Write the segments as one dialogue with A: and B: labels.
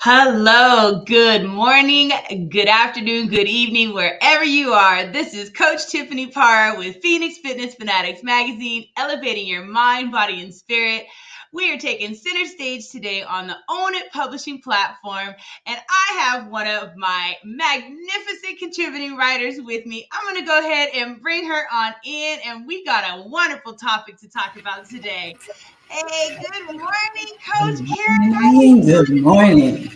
A: Hello, good morning, good afternoon, good evening, wherever you are. This is Coach Tiffany Parra with Phoenix Fitness Fanatics Magazine, elevating your mind, body, and spirit. We are taking center stage today on the Own It Publishing platform, and I have one of my magnificent contributing writers with me. I'm going to go ahead and bring her on in, and we got a wonderful topic to talk about today. Hey, good morning, Coach
B: Good
A: Karen.
B: morning. Good morning.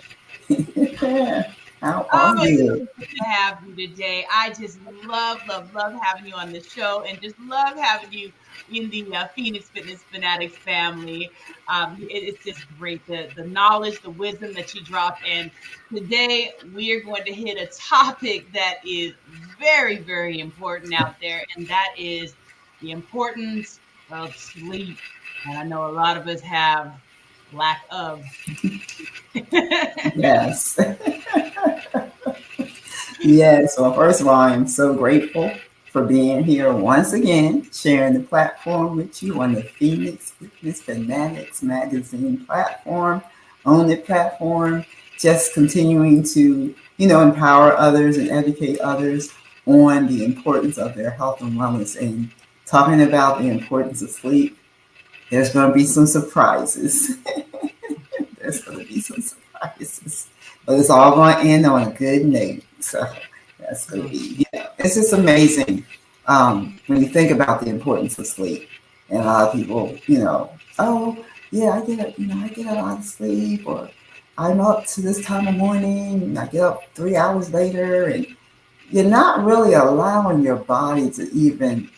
B: How
A: Oh,
B: are
A: it's
B: you?
A: so good to have you today. I just love having you on the show and just love having you in the Phoenix Fitness Fanatics family. It's just great, the knowledge, the wisdom that you drop. And today we are going to hit a topic that is very important out there, and that is the importance of sleep. And I know a lot of us have lack of.
B: Yes. Yes. Well, first of all, I am so grateful for being here once again, sharing the platform with you on the Phoenix Fitness Fanatics Magazine platform, on the platform, just continuing to, empower others and educate others on the importance of their health and wellness and talking about the importance of sleep. There's going to be some surprises. There's going to be some surprises, but it's all going to end on a good note. So that's going to be, it's just amazing when you think about the importance of sleep. And a lot of people, oh yeah, I get a lot of sleep, or I'm up to this time of morning, and I get up 3 hours later, and you're not really allowing your body to even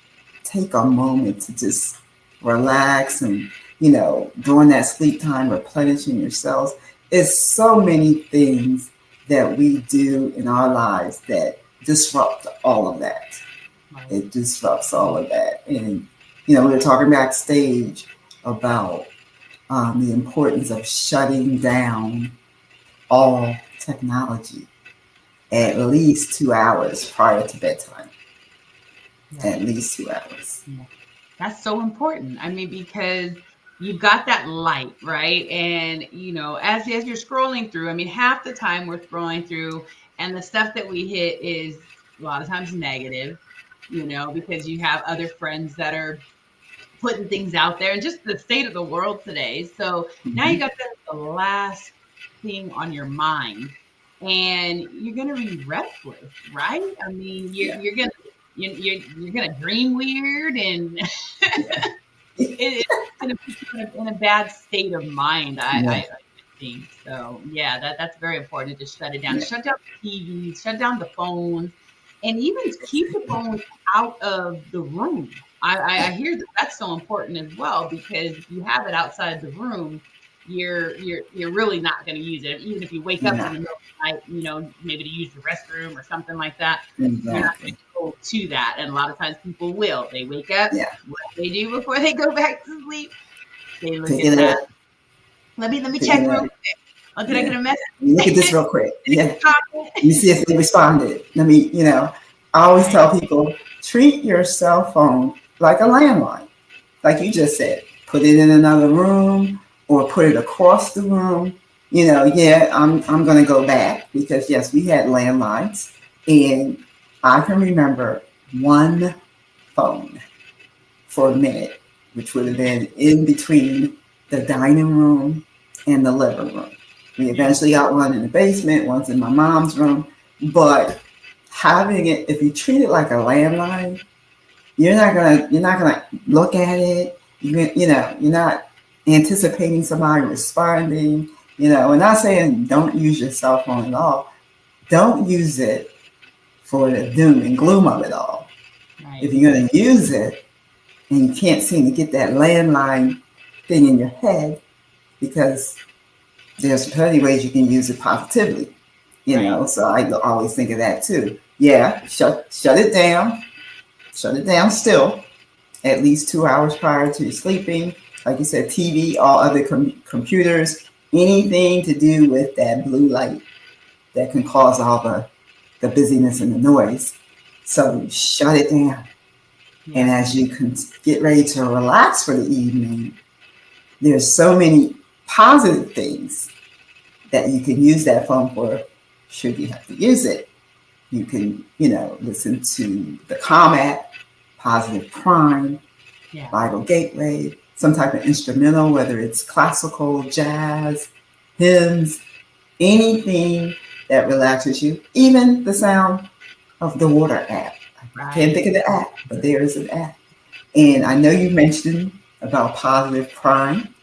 B: take a moment to just relax and, during that sleep time, replenishing your cells. It's so many things that we do in our lives that disrupt all of that. It disrupts all of that. And, we were talking backstage about the importance of shutting down all technology at least 2 hours prior to bedtime. At least 2 hours.
A: That's so important. I mean, because you've got that light, right? And as you're scrolling through, I mean, half the time we're scrolling through, and the stuff that we hit is a lot of times negative, because you have other friends that are putting things out there, and just the state of the world today. So now you got the last thing on your mind, and you're gonna be restless, right? I mean, you're gonna you're gonna dream weird, and it's gonna put you in a bad state of mind. I think so. Yeah, that's very important to just shut it down.
B: Yeah.
A: Shut down the TV, shut down the phones, and even keep the phones out of the room. I hear that's so important as well, because if you have it outside the room, you're really not going to use it. Even if you wake up in the middle of the night, maybe to use the restroom or something like that, you're not going to go to that. And a lot of times people will. They wake up.
B: Yeah.
A: What do they do before they go back to sleep? They look at that. Let me check real quick. Oh, did I get a message?
B: Look at this real quick. Yeah. You see if they responded. I always tell people, treat your cell phone like a landline. Like you just said, put it in another room or put it across the room. I'm going to go back because yes, we had landlines, and I can remember one phone for a minute, which would have been in between the dining room and the living room. We eventually got one in the basement, one's in my mom's room, but having it, if you treat it like a landline, you're not gonna look at it. You're not anticipating somebody responding. We're not saying don't use your cell phone at all. Don't use it for the doom and gloom of it all. Right. If you're gonna use it and you can't seem to get that landline thing in your head, because there's plenty of ways you can use it positively, so I always think of that too. Yeah, shut it down. Shut it down still, at least 2 hours prior to sleeping. Like you said, TV, all other computers, anything to do with that blue light that can cause all the busyness and the noise. So shut it down. Yeah. And as you can get ready to relax for the evening, there's so many positive things that you can use that phone for should you have to use it. You can, listen to the Calm app, Positive Prime, Bible Gateway, some type of instrumental, whether it's classical, jazz, hymns, anything that relaxes you, even the sound of the water app. I can't think of the app, but there is an app. And I know you mentioned about Positive Prime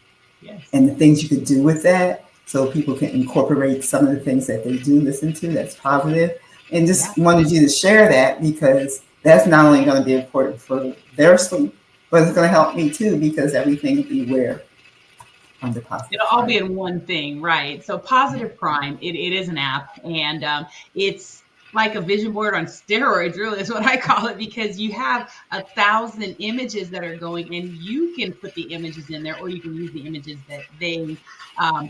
B: and the things you could do with that so people can incorporate some of the things that they do listen to that's positive. And just wanted you to share that because that's not only going to be important for their sleep, but it's going to help me too because everything will be where under Positive
A: It'll all be in one thing, right? So Positive Prime, it is an app, and it's like a vision board on steroids, really is what I call it, because you have 1,000 images that are going, and you can put the images in there, or you can use the images that they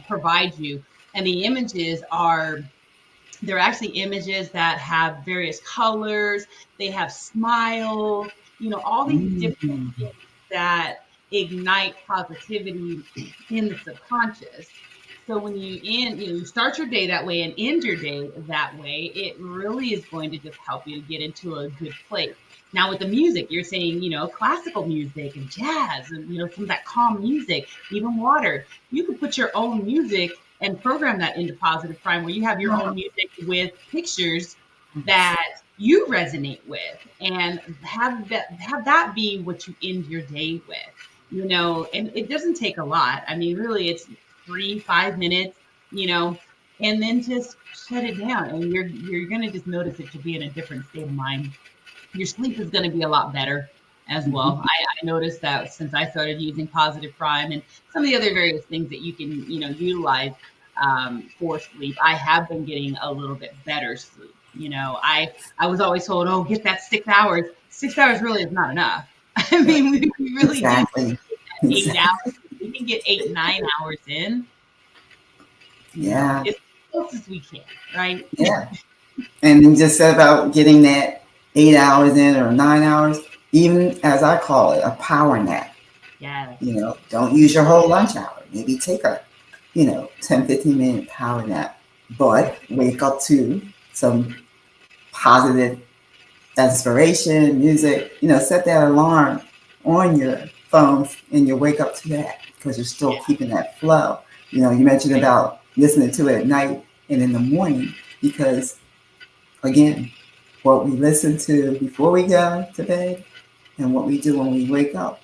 A: provide you. And the images they're actually images that have various colors. They have smiles, all these different things that ignite positivity in the subconscious. So when you start your day that way and end your day that way, it really is going to just help you to get into a good place. Now with the music, you're saying, classical music and jazz and, some of that calm music, even water. You could put your own music and program that into Positive Prime where you have your own music with pictures that you resonate with and have that be what you end your day with, and it doesn't take a lot. I mean, really it's 3-5 minutes, and then just shut it down and you're going to just notice that you'll be in a different state of mind. Your sleep is going to be a lot better as well. I noticed that since I started using Positive Prime and some of the other various things that you can, utilize for sleep, I have been getting a little bit better sleep. I was always told, oh, get that 6 hours. 6 hours really is not enough. I mean, we really do 8 hours. We can get 8-9 hours in.
B: Yeah.
A: As close as we can, right?
B: Yeah. And you just said about getting that 8 hours in or 9 hours, even as I call it, a power nap.
A: Yeah.
B: Don't use your whole lunch hour. Maybe take a, 10-15 minute power nap, but wake up to some positive inspiration, music, set that alarm on your phones and you wake up to that because you're still keeping that flow. You mentioned about listening to it at night and in the morning because, again, what we listen to before we go to bed and what we do when we wake up,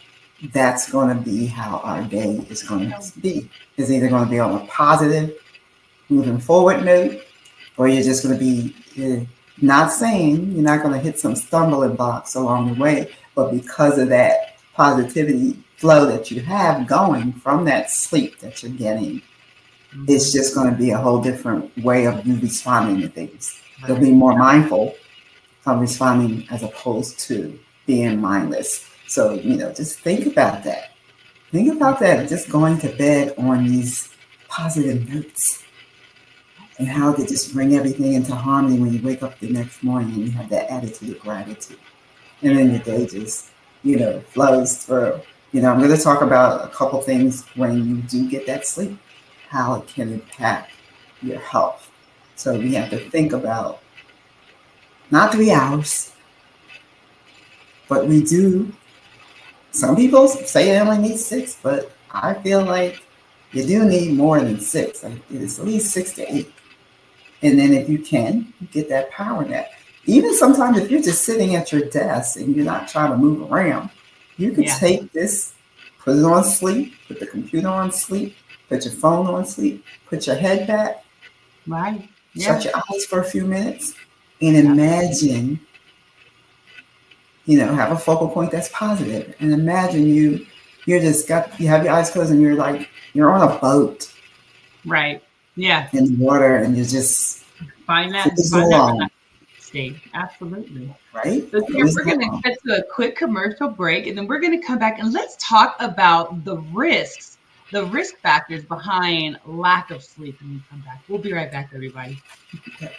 B: that's going to be how our day is going to be. It's either going to be on a positive, moving forward note, or you're just going to be not saying you're not going to hit some stumbling blocks along the way, but because of that positivity flow that you have going from that sleep that you're getting, it's just going to be a whole different way of you responding to things. You'll be more mindful of responding as opposed to being mindless. So, just think about that. Think about that, just going to bed on these positive notes and how to just bring everything into harmony when you wake up the next morning and you have that attitude of gratitude. And then your day just, flows through. I'm going to talk about a couple things when you do get that sleep, how it can impact your health. So we have to think about not 3 hours, but we do. Some people say they only need 6, but I feel like you do need more than 6. It's at least 6 to 8. And then if you can, you get that power nap. Even sometimes if you're just sitting at your desk and you're not trying to move around, you can take this, put it on sleep, put the computer on sleep, put your phone on sleep, put your head back, shut your eyes for a few minutes, and imagine, have a focal point that's positive. And imagine you have your eyes closed and you're on a boat.
A: Right. Yeah.
B: In the water and you just
A: find that state. Absolutely.
B: Right.
A: So here we're going to cut to a quick commercial break and then we're going to come back and let's talk about the risk factors behind lack of sleep when we come back. We'll be right back, everybody. Okay.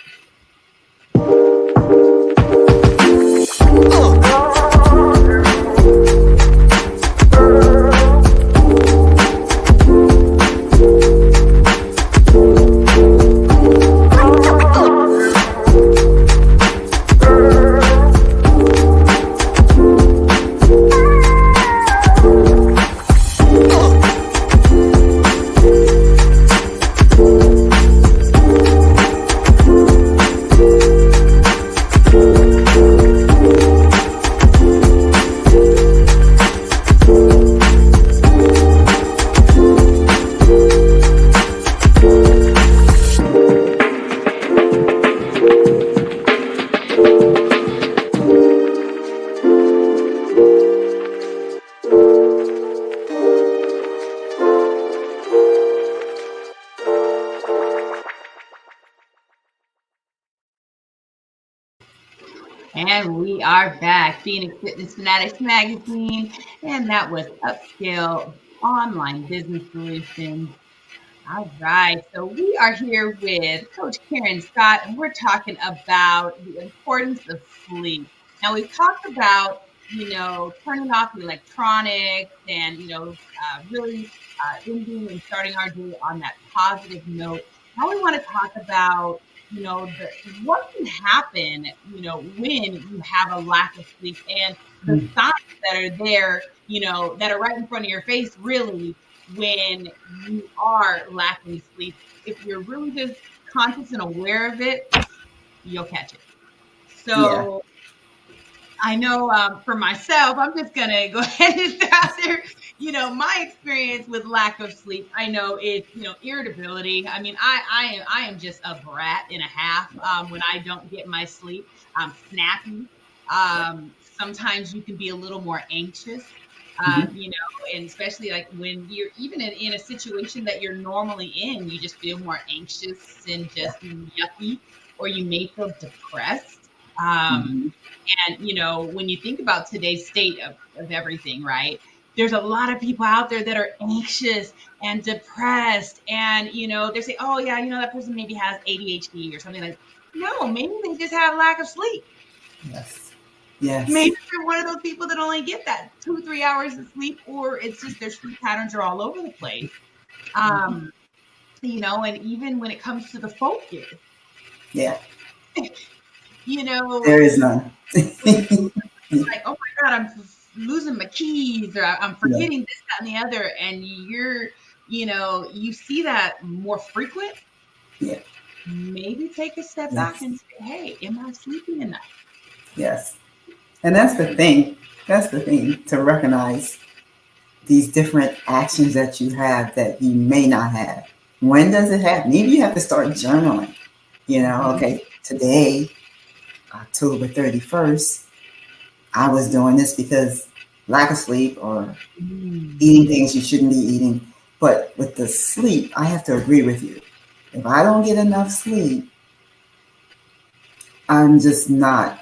A: And we are back, Phoenix Fitness Fanatics Magazine, and that was Upscale Online Business Solutions. All right, so we are here with Coach Karen Scott, and we're talking about the importance of sleep. Now, we've talked about, turning off the electronics and, really ending and starting our day on that positive note. Now, we want to talk about, what can happen, when you have a lack of sleep and the signs that are there, that are right in front of your face, really, when you are lacking sleep. If you're really just conscious and aware of it, you'll catch it. So I know for myself, I'm just going to go ahead and throw out there, my experience with lack of sleep. I know it's, irritability. I mean, I am just a brat and a half when I don't get my sleep. I'm snappy. Sometimes you can be a little more anxious. And especially like when you're even in a situation that you're normally in, you just feel more anxious and just yucky, or you may feel depressed. And, when you think about today's state of everything, right, there's a lot of people out there that are anxious and depressed. And, they say, oh, yeah, that person maybe has ADHD or something like that. No, maybe they just have lack of sleep.
B: Yes.
A: Maybe they're one of those people that only get that 2-3 hours of sleep, or it's just their sleep patterns are all over the place. And even when it comes to the focus.
B: Yeah.
A: There
B: is none.
A: Like, oh my God, I'm losing my keys, or I'm forgetting this, that, and the other. And you see that more frequent.
B: Yeah.
A: Maybe take a step back and say, hey, am I sleeping enough?
B: Yes. And that's the thing. That's the thing, to recognize these different actions that you have that you may not have. When does it happen? Maybe you have to start journaling. Okay, today, October 31st, I was doing this because lack of sleep or eating things you shouldn't be eating. But with the sleep, I have to agree with you. If I don't get enough sleep, I'm just not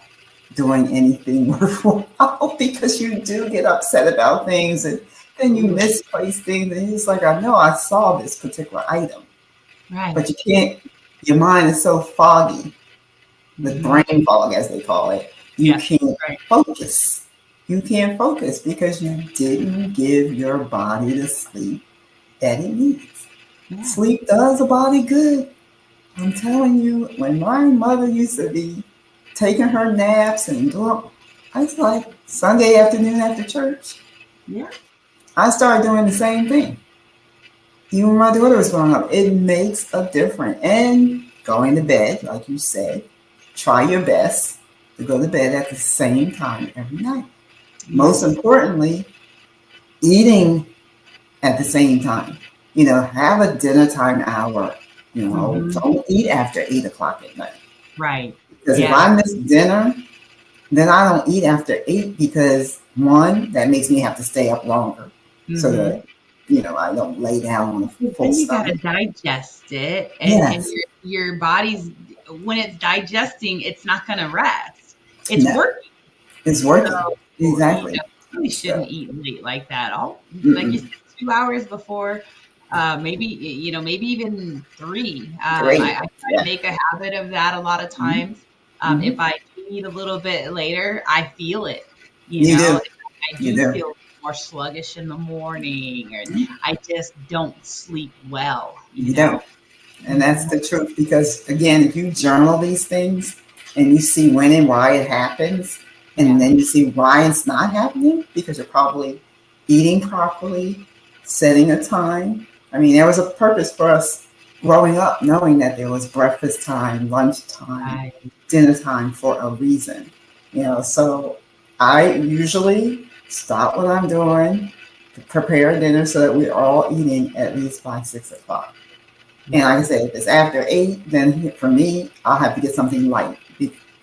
B: doing anything worthwhile, because you do get upset about things and then you misplace things. And it's like, I know I saw this particular item,
A: right,
B: but you can't, your mind is so foggy, the brain fog, as they call it. You can't focus. You can't focus because you didn't give your body the sleep that it needs. Yeah. Sleep does a body good. I'm telling you, when my mother used to be taking her naps and doing, I was like, Sunday afternoon after church. Yeah. I started doing the same thing. Even when my daughter was growing up, it makes a difference. And going to bed, like you said, try your best to go to bed at the same time every night. Yes. Most importantly, eating at the same time. Have a dinner time hour. Don't eat after 8 o'clock at night. Right. Because if I miss dinner, then I don't eat after 8, because one, that makes me have to stay up longer. So that, I don't lay down on a full stomach. You got to digest it. And your body's, when it's digesting, it's not going to rest. It's working. It's working. So, exactly. You really shouldn't eat late like that. Like you said, 2 hours before. Maybe even 3. I try to make a habit of that a lot of times. If I eat a little bit later, I feel it. I do feel more sluggish in the morning, or I just don't sleep well. You don't. And that's the truth, because again, if you journal these things and you see when and why it happens, and then you see why it's not happening, because you're probably eating properly, setting a time. I mean, there was a purpose for us growing up, knowing that there was breakfast time, lunch time, dinner time for a reason. So I usually stop what I'm doing to prepare dinner so that we're all eating at least by 6 o'clock. And like I said, if it's after 8, then for me, I'll have to get something light.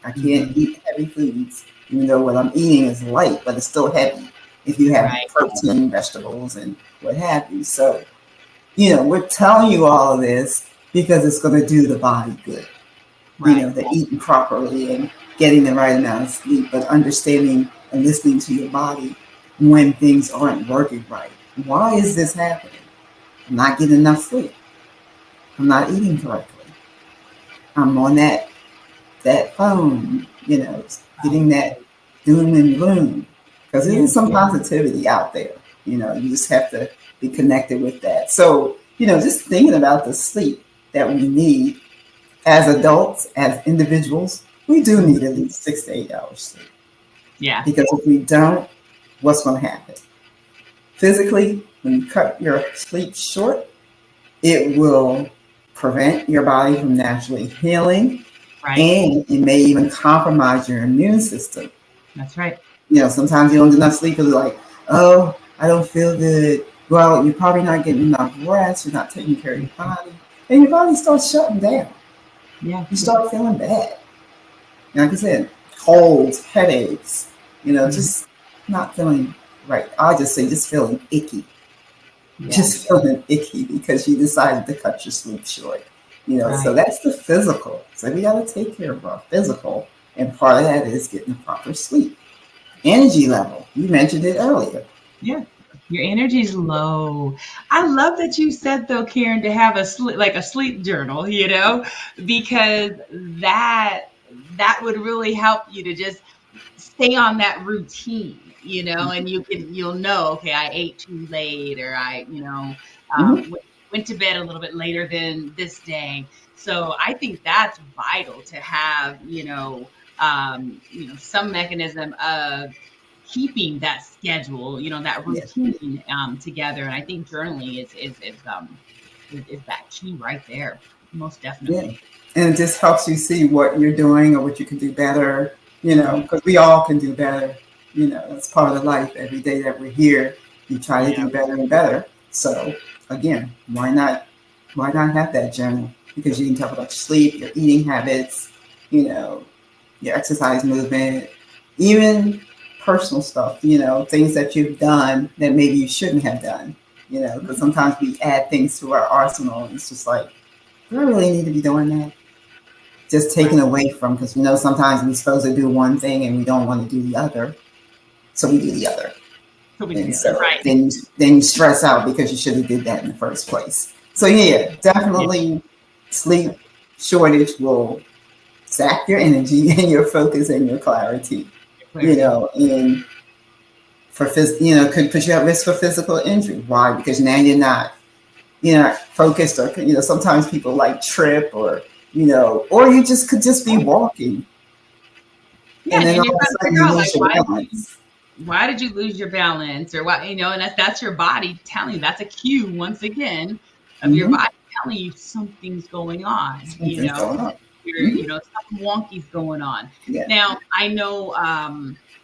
B: I can't eat heavy foods, even though what I'm eating is light, but it's still heavy if you have protein, vegetables, and what have you. So, we're telling you all of this because it's going to do the body good. The eating properly and getting the right amount of sleep, but understanding and listening to your body when things aren't working right. Why is this happening? I'm not getting enough sleep. I'm not eating correctly. I'm on that phone, getting that doom and gloom. Because
A: Yeah.
B: there's some positivity out there. You just have to be connected with that. So, just thinking about the sleep that we need as adults, as individuals, we do need at least 6 to 8 hours sleep.
A: Yeah.
B: Because if we don't, what's going to happen? Physically, when you cut your sleep short, it will prevent your body from naturally healing,
A: Right.
B: and it may even compromise your immune system.
A: That's right.
B: Sometimes you don't get enough sleep because it's like, oh, I don't feel good. Well, you're probably not getting enough rest. You're not taking care of your body. And your body starts shutting down.
A: Yeah.
B: You start feeling bad. Like I said, colds, headaches, just not feeling right. I'll just say just feeling icky.
A: Yeah.
B: Just feeling icky because you decided to cut your sleep short.
A: Right.
B: So that's the physical. So we got to take care of our physical. And part of that is getting the proper sleep. Energy level. You mentioned it earlier.
A: Yeah. Your energy's low. I love that you said though, Karen, to have a sleep journal, because that would really help you to just stay on that routine, and you'll know, okay, I ate too late, or I,
B: Mm-hmm.
A: went to bed a little bit later than this day. So I think that's vital to have, some mechanism of keeping that schedule, that
B: Yes.
A: routine together. And I think journaling is that key right there, most
B: Yeah.
A: definitely.
B: And it just helps you see what you're doing or what you can do better,
A: Mhm.
B: because we all can do better. That's part of the life. Every day that we're here, you try to
A: Yeah,
B: do better and better. So again, why not have that journal? Because you can talk about your sleep, your eating habits, your exercise movement, even personal stuff, things that you've done that maybe you shouldn't have done, because sometimes we add things to our arsenal and it's just like, do I really need to be doing that? Just taken
A: right.
B: away from, because sometimes we're supposed to do one thing and we don't want to do the other. So we do the other.
A: So we do
B: And
A: the other,
B: so
A: right.
B: then you stress out because you should have did that in the first place. So yeah,
A: Yeah,
B: definitely sleep shortage will sap your energy and your focus and your clarity.
A: clarity.
B: And could put you at risk for physical injury. Why? Because now you're not focused, or sometimes people like trip, or you just could just be walking
A: Yeah,
B: and then
A: and
B: all
A: you're
B: of a
A: trying to
B: sudden
A: figure
B: you
A: out, like,
B: lose your balance.
A: why did you lose your balance, or what, and that's your body telling you. That's a cue, once again, of your
B: Mm-hmm.
A: body telling you something's going on.
B: Something's going on.
A: You're,
B: Mm-hmm.
A: something wonky's going on.
B: Yeah.
A: Now, I know,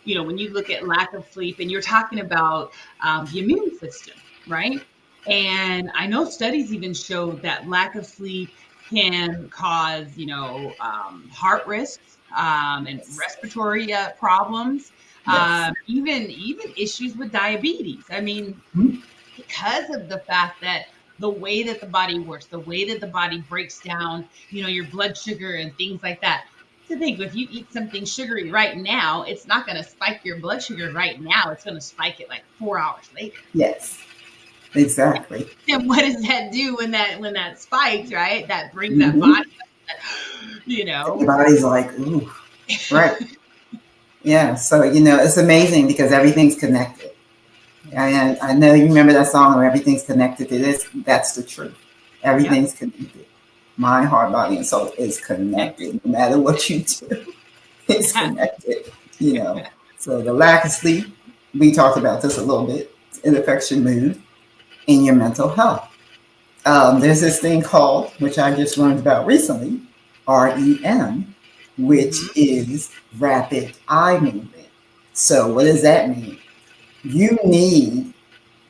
A: when you look at lack of sleep, and you're talking about the immune system, right? And I know studies even show that lack of sleep can cause, heart risks, and
B: Yes.
A: respiratory problems,
B: Yes.
A: even issues with diabetes. I mean,
B: Mm-hmm.
A: because of the fact that the way that the body works, the way that the body breaks down, your blood sugar and things like that. To think, if you eat something sugary right now, it's not going to spike your blood sugar right now. It's going to spike it like 4 hours later.
B: Yes. Exactly.
A: And what does that do when that spikes, right? That brings that
B: Mm-hmm.
A: body, you
B: Your
A: know.
B: body's like, ooh, right. Yeah. So it's amazing because everything's connected. And I know you remember that song where everything's connected. That's the truth.
A: Yep.
B: Everything's connected. Mind, heart, body, and soul is connected. No matter what you do, it's connected. You know. So the lack of sleep, we talked about this a little bit. It affects your mood and your mental health. There's this thing called, which I just learned about recently, REM, which
A: Hmm.
B: is rapid eye movement. So what does that mean? You need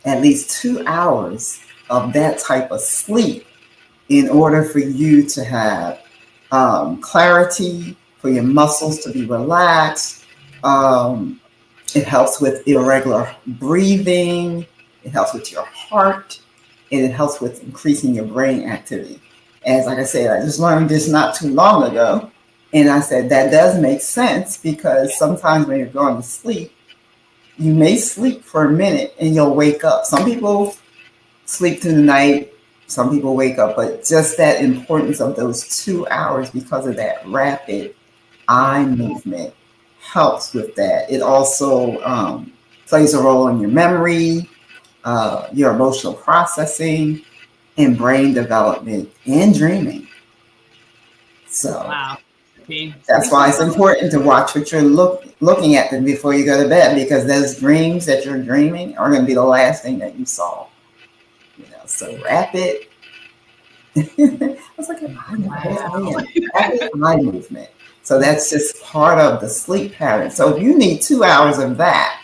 B: at least 2 hours of that type of sleep in order for you to have clarity, for your muscles to be relaxed. Um, it helps with irregular breathing. It helps with your heart. And it helps with increasing your brain activity. As like I said, I just learned this not too long ago. And I said, that does make sense because sometimes when you're going to sleep, you may sleep for a minute and you'll wake up. Some people sleep through the night, some people wake up, but just that importance of those 2 hours because of that rapid eye movement helps with that. It also plays a role in your memory, your emotional processing, and brain development and dreaming. So
A: Wow. See,
B: that's why it's important to watch what you're looking at before you go to bed, because those dreams that you're dreaming are going to be the last thing that you saw. So rapid. I was like, rapid eye movement. So that's just part of the sleep pattern. So if you need 2 hours of that,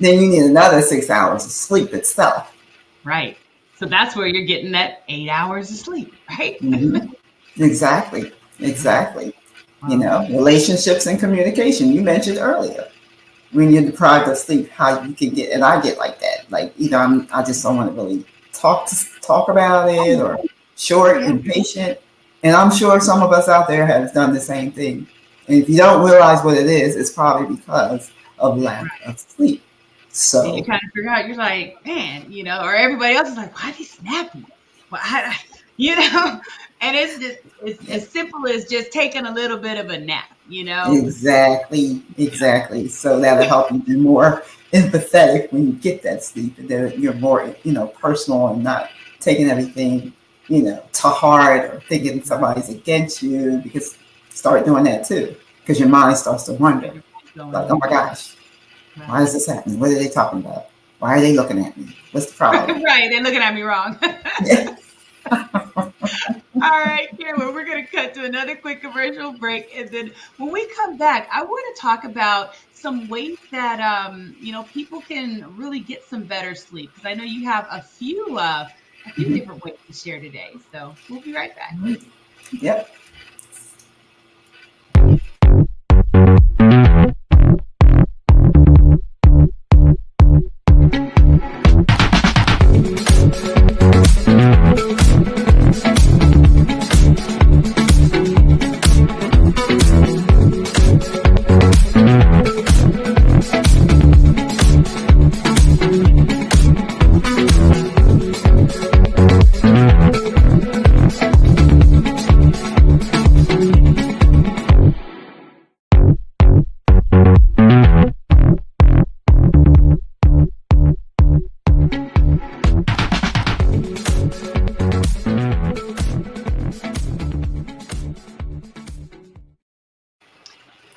B: then you need another 6 hours of sleep itself.
A: Right. So that's where you're getting that 8 hours of sleep, right?
B: Mm-hmm. Exactly. Relationships and communication. You mentioned earlier, when you're deprived of sleep, how you can get, and I get like that. Like, I just don't want to really talk about it, or short and patient. And I'm sure some of us out there have done the same thing. And if you don't realize what it is, it's probably because of lack of sleep. So
A: and you kind of figure out, you're like, man, or everybody else is like, why are they snappy? Well, and it's just, it's as simple as just taking a little bit of a nap,
B: Exactly. So that'll help you be more empathetic when you get that sleep, and then you're more, personal and not taking everything, to heart, or thinking somebody's against you, because start doing that too, because your mind starts to wonder, like, oh my gosh, why is this happening? What are they talking about? Why are they looking at me? What's the problem?
A: Right, they're looking at me wrong. All right, Karen, we're going to cut to another quick commercial break. And then when we come back, I want to talk about some ways that, people can really get some better sleep. Because I know you have a few different ways to share today. So we'll be right back.
B: Yep.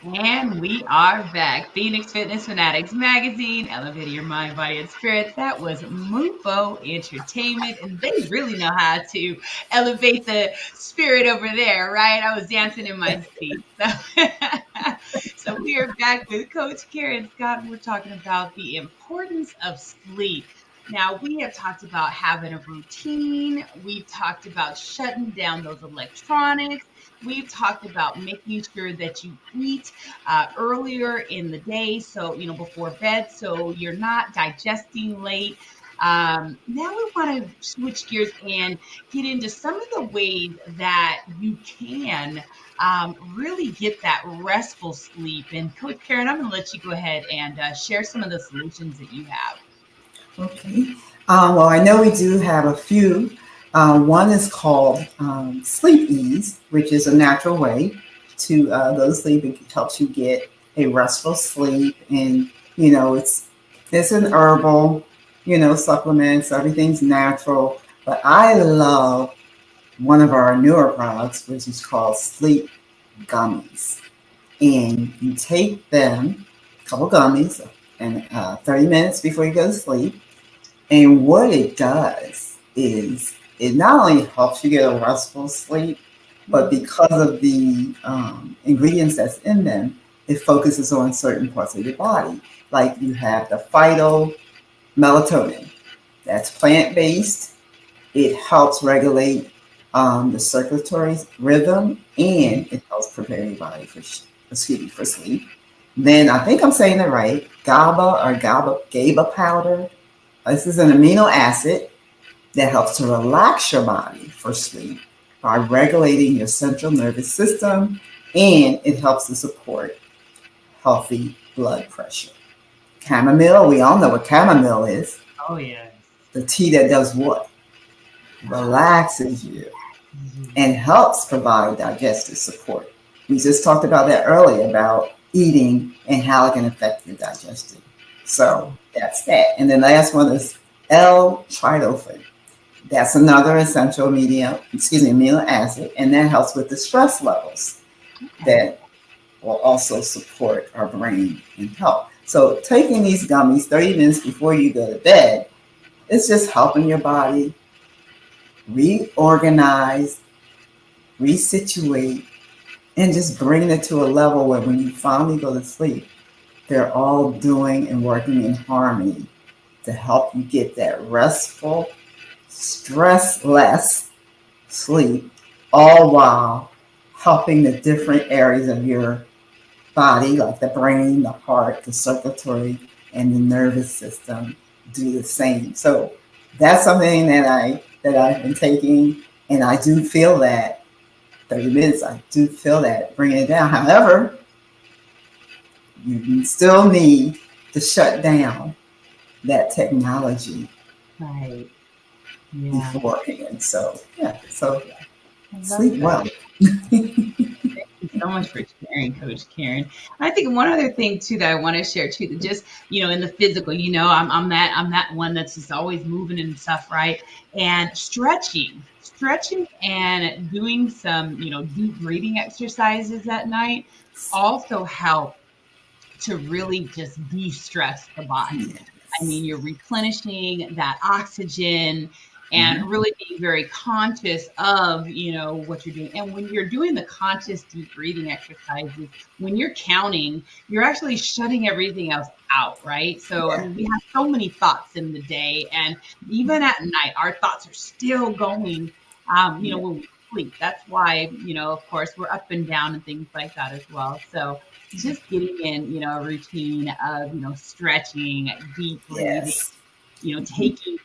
A: And we are back. Phoenix Fitness Fanatics Magazine, elevating your mind, body, and spirit. That was MUFO Entertainment, and they really know how to elevate the spirit over there, right? I was dancing in my seat. So we are back with Coach Karen Scott. We're talking about the importance of sleep. Now, we have talked about having a routine. We've talked about shutting down those electronics. We've talked about making sure that you eat earlier in the day, so, before bed, so you're not digesting late. Now we want to switch gears and get into some of the ways that you can really get that restful sleep. And Coach Karen, I'm going to let you go ahead and share some of the solutions that you have.
B: Okay. Well, I know we do have a few. One is called Sleep Ease, which is a natural way to go to sleep. It helps you get a restful sleep, and it's an herbal, supplements. Everything's natural. But I love one of our newer products, which is called Sleep Gummies, and you take them, a couple gummies, and 30 minutes before you go to sleep. And what it does is it not only helps you get a restful sleep, but because of the ingredients that's in them, it focuses on certain parts of your body. Like you have the phytomelatonin, that's plant-based. It helps regulate the circulatory rhythm, and it helps prepare your body for sleep. Then I think I'm saying it right, GABA powder. This is an amino acid that helps to relax your body for sleep by regulating your central nervous system and it helps to support healthy blood pressure. Chamomile, we all know what chamomile is.
A: Oh, yes.
B: The tea that does what? Relaxes you and helps provide digestive support. We just talked about that earlier about eating and how it can affect your digestion. So that's that. And the last one is L-tryptophan. That's another essential amino acid, and that helps with the stress levels that will also support our brain and health. So taking these gummies 30 minutes before you go to bed, it's just helping your body reorganize, resituate, and just bring it to a level where when you finally go to sleep, they're all doing and working in harmony to help you get that restful, stress-less sleep, all while helping the different areas of your body, like the brain, the heart, the circulatory, and the nervous system, do the same. So that's something that I've been taking, and I do feel that 30 minutes. I do feel that bringing it down. However, you still need to shut down that technology beforehand. So sleep well.
A: Thank you so much for sharing, Coach Karen. I think one other thing too that I want to share too, that just in the physical, I'm that one that's just always moving and stuff, right? And stretching, and doing some deep breathing exercises at night also help to really just de-stress the body.
B: Yes.
A: I mean, you're replenishing that oxygen and really being very conscious of, what you're doing. And when you're doing the conscious deep breathing exercises, when you're counting, you're actually shutting everything else out, right? So, I mean, we have so many thoughts in the day, and even at night, our thoughts are still going, when we sleep. That's why, of course, we're up and down and things like that as well. So, just getting in, a routine of, stretching, deep breathing, taking,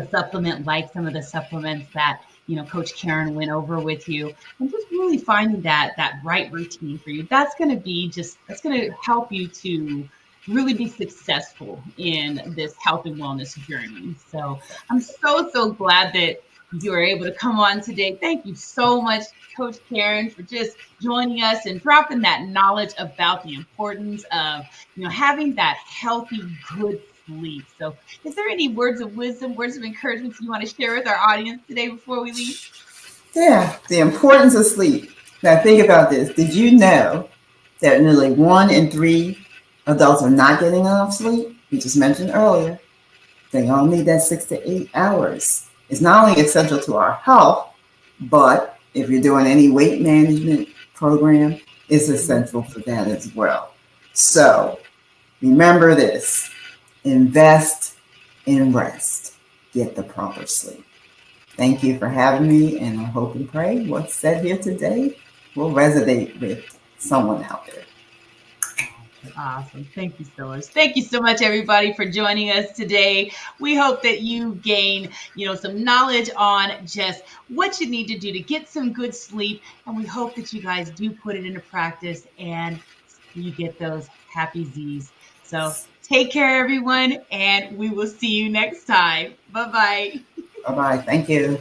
A: supplement like some of the supplements that, Coach Karen went over with you, and just really finding that right routine for you. That's going to help you to really be successful in this health and wellness journey. So I'm so glad that you were able to come on today. Thank you so much, Coach Karen, for just joining us and dropping that knowledge about the importance of, having that healthy, good sleep. So is there any words of wisdom, words of encouragement you want to share with our audience today before we leave?
B: Yeah, the importance of sleep. Now think about this. Did you know that nearly 1 in 3 adults are not getting enough sleep? We just mentioned earlier. They all need that 6 to 8 hours. It's not only essential to our health, but if you're doing any weight management program, it's essential for that as well. So remember this: invest in rest. Get the proper sleep. Thank you for having me, and I hope and pray what's said here today will resonate with someone out there.
A: Awesome. Thank you so much. Thank you so much, everybody, for joining us today. We hope that you gain, some knowledge on just what you need to do to get some good sleep. And we hope that you guys do put it into practice and you get those happy Z's. So take care, everyone, and we will see you next time. Bye-bye.
B: Bye-bye. Thank you.